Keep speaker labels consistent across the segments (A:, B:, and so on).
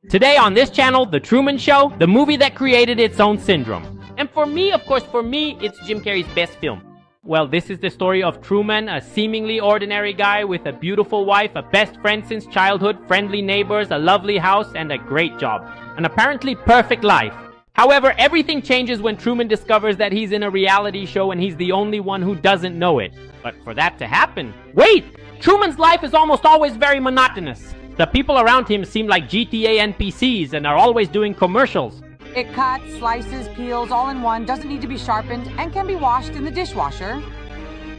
A: Today on this channel, The Truman Show, the movie that created its own syndrome. And for me, of course, it's Jim Carrey's best film. Well, this is the story of Truman, a seemingly ordinary guy with a beautiful wife, a best friend since childhood, friendly neighbors, a lovely house, and a great job. An apparently perfect life. However, everything changes when Truman discovers that he's in a reality show and he's the only one who doesn't know it. But for that to happen, wait! Truman's life is almost always very monotonous. The people around him seem like GTA NPCs and are always doing commercials.
B: It cuts, slices, peels all in one, doesn't need to be sharpened, and can be washed in the dishwasher.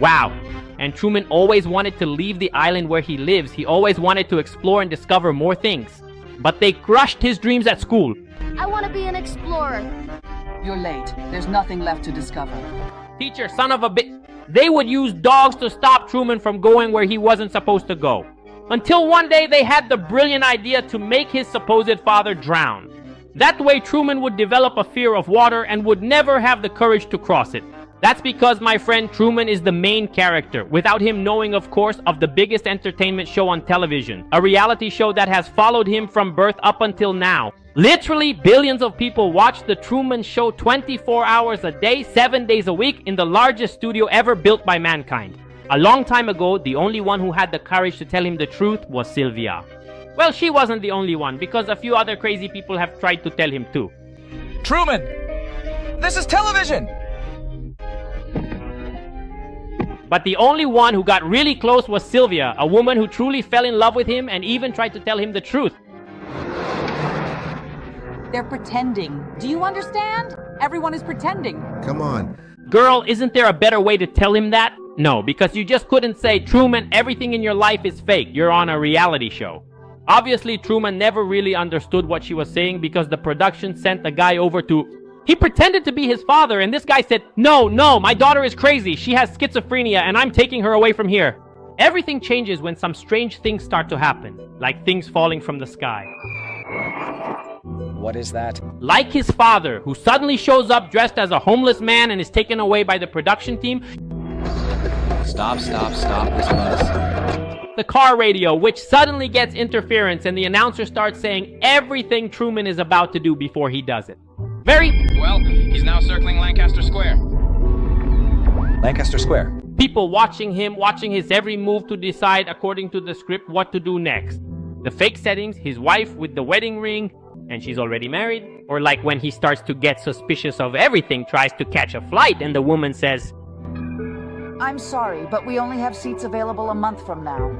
A: Wow. And Truman always wanted to leave the island where he lives. He always wanted to explore and discover more things. But they crushed his dreams at school.
C: I want to be an explorer.
B: You're late. There's nothing left to discover.
A: Teacher, son of a bitch. They would use dogs to stop Truman from going where he wasn't supposed to go. Until one day they had the brilliant idea to make his supposed father drown. That way Truman would develop a fear of water and would never have the courage to cross it. That's because, my friend, Truman is the main character, without him knowing, of course, of the biggest entertainment show on television. A reality show that has followed him from birth up until now. Literally, billions of people watch The Truman Show 24 hours a day, 7 days a week, in the largest studio ever built by mankind. A long time ago, the only one who had the courage to tell him the truth was Sylvia. Well, she wasn't the only one, because a few other crazy people have tried to tell him too.
D: Truman! This is television!
A: But the only one who got really close was Sylvia, a woman who truly fell in love with him and even tried to tell him the truth.
B: They're pretending. Do you understand? Everyone is pretending.
E: Come on.
A: Girl, isn't there a better way to tell him that? No, because you just couldn't say, Truman, everything in your life is fake. You're on a reality show. Obviously, Truman never really understood what she was saying because the production sent a guy over to... He pretended to be his father, and this guy said, No, my daughter is crazy. She has schizophrenia, and I'm taking her away from here. Everything changes when some strange things start to happen, like things falling from the sky.
D: What is that?
A: Like his father, who suddenly shows up dressed as a homeless man and is taken away by the production team.
D: Stop this bus.
A: The car radio, which suddenly gets interference and the announcer starts saying everything Truman is about to do before he does it.
F: Well, he's now circling Lancaster Square.
D: Lancaster Square.
A: People watching him, watching his every move to decide according to the script what to do next. The fake settings, his wife with the wedding ring, and she's already married. Or like when he starts to get suspicious of everything, tries to catch a flight, and the woman says,
G: I'm sorry, but we only have seats available a month from now.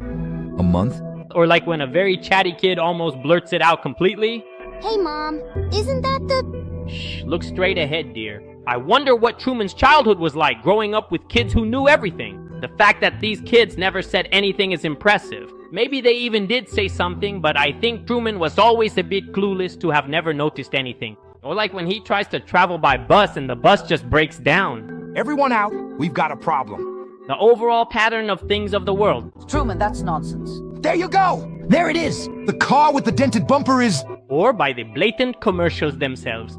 D: A month?
A: Or like when a very chatty kid almost blurts it out completely.
C: Hey, Mom, isn't that the...
A: Shh, look straight ahead, dear. I wonder what Truman's childhood was like growing up with kids who knew everything. The fact that these kids never said anything is impressive. Maybe they even did say something, but I think Truman was always a bit clueless to have never noticed anything. Or like when he tries to travel by bus and the bus just breaks down.
H: Everyone out, we've got a problem.
A: The overall pattern of things of the world.
G: Truman, that's nonsense.
H: There you go! There it is! The car with the dented bumper is...
A: Or by the blatant commercials themselves.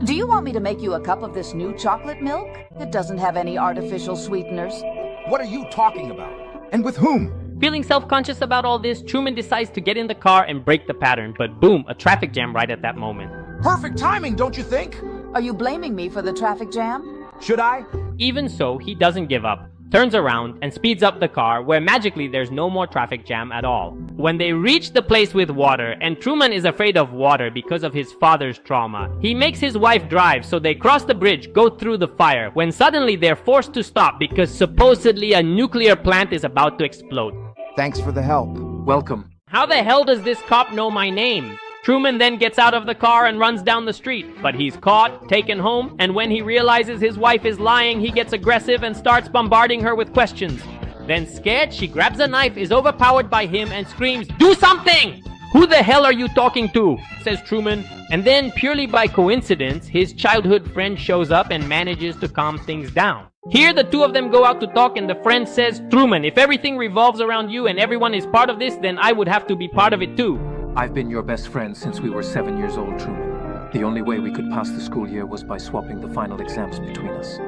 G: Do you want me to make you a cup of this new chocolate milk? It doesn't have any artificial sweeteners.
H: What are you talking about? And with whom?
A: Feeling self-conscious about all this, Truman decides to get in the car and break the pattern. But boom, a traffic jam right at that moment.
H: Perfect timing, don't you think?
G: Are you blaming me for the traffic jam?
H: Should I?
A: Even so, he doesn't give up. Turns around and speeds up the car, where magically there's no more traffic jam at all. When they reach the place with water, and Truman is afraid of water because of his father's trauma, he makes his wife drive so they cross the bridge, go through the fire, when suddenly they're forced to stop because supposedly a nuclear plant is about to explode.
E: Thanks for the help.
D: Welcome.
A: How the hell does this cop know my name? Truman then gets out of the car and runs down the street, but he's caught, taken home, and when he realizes his wife is lying, he gets aggressive and starts bombarding her with questions. Then scared, she grabs a knife, is overpowered by him, and screams, "Do something!" "Who the hell are you talking to?" says Truman. And then, purely by coincidence, his childhood friend shows up and manages to calm things down. Here, the two of them go out to talk, and the friend says, "Truman, if everything revolves around you and everyone is part of this, then I would have to be part of it too."
I: I've been your best friend since we were 7 years old, Truman. The only way we could pass the school year was by swapping the final exams between us.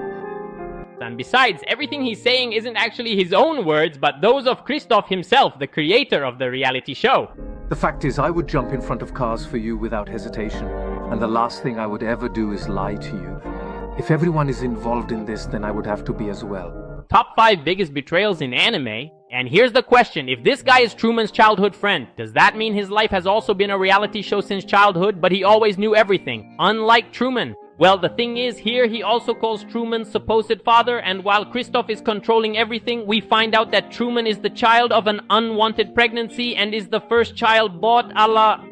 A: And besides, everything he's saying isn't actually his own words, but those of Christoph himself, the creator of the reality show.
I: The fact is, I would jump in front of cars for you without hesitation, and the last thing I would ever do is lie to you. If everyone is involved in this, then I would have to be as well.
A: Top 5 biggest betrayals in anime. And here's the question, if this guy is Truman's childhood friend, does that mean his life has also been a reality show since childhood, but he always knew everything, unlike Truman? Well, the thing is, here he also calls Truman's supposed father, and while Christoph is controlling everything, we find out that Truman is the child of an unwanted pregnancy and is the first child bought a la...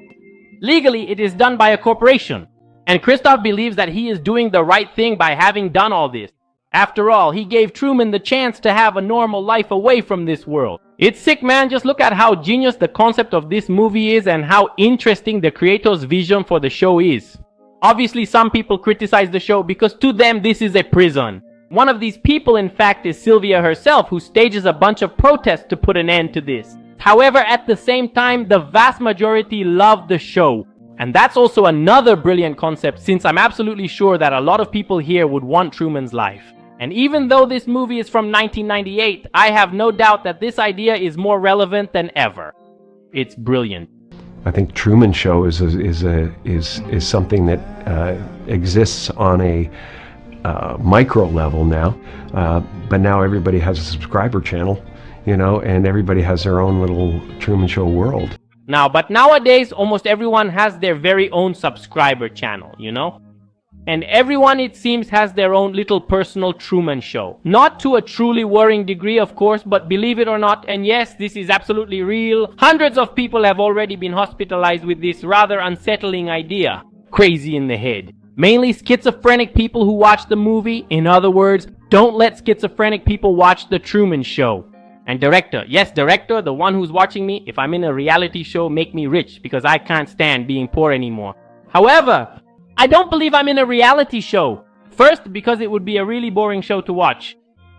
A: Legally, it is done by a corporation. And Christoph believes that he is doing the right thing by having done all this. After all, he gave Truman the chance to have a normal life away from this world. It's sick, man. Just look at how genius the concept of this movie is and how interesting the creator's vision for the show is. Obviously, some people criticize the show because to them this is a prison. One of these people, in fact, is Sylvia herself, who stages a bunch of protests to put an end to this. However, at the same time, the vast majority love the show. And that's also another brilliant concept, since I'm absolutely sure that a lot of people here would want Truman's life. And even though this movie is from 1998, I have no doubt that this idea is more relevant than ever. It's brilliant.
J: I think Truman Show is something that exists on a micro level now, but now everybody has a subscriber channel, you know, and everybody has their own little Truman Show world.
A: But nowadays, almost everyone has their very own subscriber channel, you know? And everyone, it seems, has their own little personal Truman Show. Not to a truly worrying degree, of course, but believe it or not, and yes, this is absolutely real, hundreds of people have already been hospitalized with this rather unsettling idea. Crazy in the head. Mainly schizophrenic people who watch the movie. In other words, don't let schizophrenic people watch the Truman Show. And director, yes, director, the one who's watching me, if I'm in a reality show, make me rich, because I can't stand being poor anymore. However, I don't believe I'm in a reality show. First, because it would be a really boring show to watch.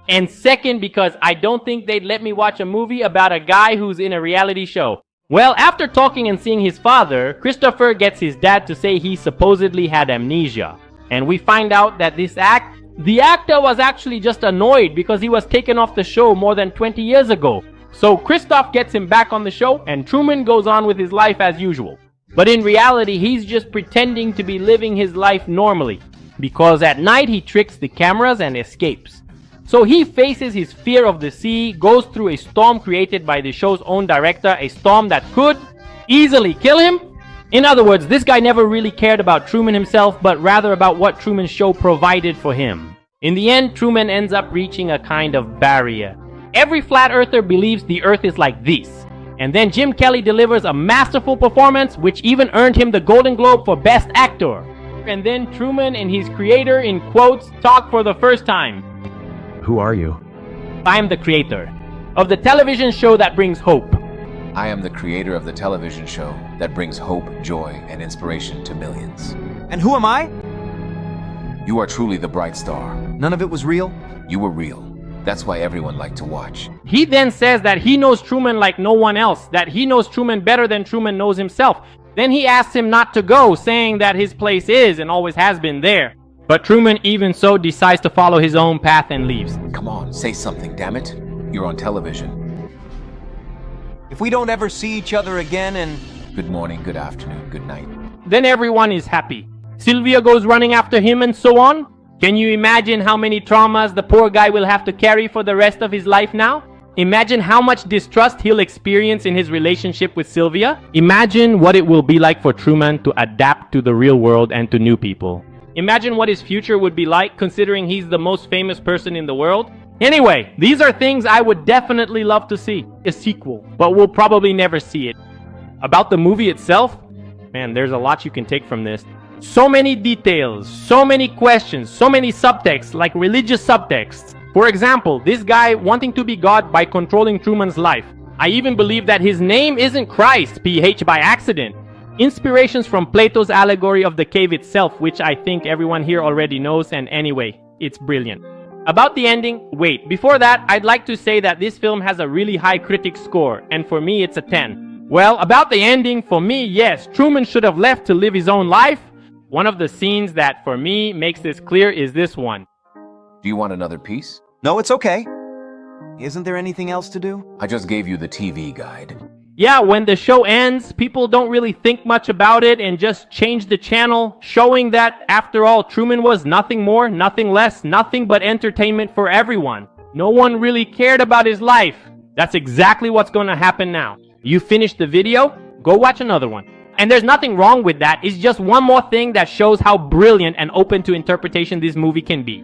A: And second, because I don't think they'd let me watch a movie about a guy who's in a reality show. Well, after talking and seeing his father, Christopher gets his dad to say he supposedly had amnesia. And we find out that the actor was actually just annoyed because he was taken off the show more than 20 years ago. So Christoph gets him back on the show, and Truman goes on with his life as usual. But in reality, he's just pretending to be living his life normally, because at night he tricks the cameras and escapes. So he faces his fear of the sea, goes through a storm created by the show's own director, a storm that could easily kill him. In other words, this guy never really cared about Truman himself, but rather about what Truman's show provided for him. In the end, Truman ends up reaching a kind of barrier. Every flat earther believes the earth is like this. And then Jim Carrey delivers a masterful performance, which even earned him the Golden Globe for Best Actor. And then Truman and his creator, in quotes, talk for the first time.
J: Who are you?
A: I am the creator of the television show that brings hope.
D: I am the creator of the television show that brings hope, joy, and inspiration to millions.
E: And who am I?
D: You are truly the bright star.
E: None of it was real?
D: You were real. That's why everyone liked to watch.
A: He then says that he knows Truman like no one else, that he knows Truman better than Truman knows himself. Then he asks him not to go, saying that his place is and always has been there. But Truman, even so, decides to follow his own path and leaves.
D: Come on, say something, damn it. You're on television.
E: If we don't ever see each other again and...
D: Good morning, good afternoon, good night.
A: Then everyone is happy. Sylvia goes running after him and so on. Can you imagine how many traumas the poor guy will have to carry for the rest of his life now? Imagine how much distrust he'll experience in his relationship with Sylvia. Imagine what it will be like for Truman to adapt to the real world and to new people. Imagine what his future would be like, considering he's the most famous person in the world. Anyway, these are things I would definitely love to see. A sequel, but we'll probably never see it. About the movie itself, man, there's a lot you can take from this. So many details, so many questions, so many subtexts, like religious subtexts. For example, this guy wanting to be God by controlling Truman's life. I even believe that his name isn't Christ, PH, by accident. Inspirations from Plato's allegory of the cave itself, which I think everyone here already knows, and anyway, it's brilliant. About the ending, wait, before that, I'd like to say that this film has a really high critic score, and for me it's a 10. Well, about the ending, for me, yes, Truman should have left to live his own life. One of the scenes that, for me, makes this clear is this one.
D: Do you want another piece?
E: No, it's okay. Isn't there anything else to do?
D: I just gave you the TV guide.
A: Yeah, when the show ends, people don't really think much about it and just change the channel, showing that, after all, Truman was nothing more, nothing less, nothing but entertainment for everyone. No one really cared about his life. That's exactly what's going to happen now. You finished the video? Go watch another one. And there's nothing wrong with that. It's just one more thing that shows how brilliant and open to interpretation this movie can be.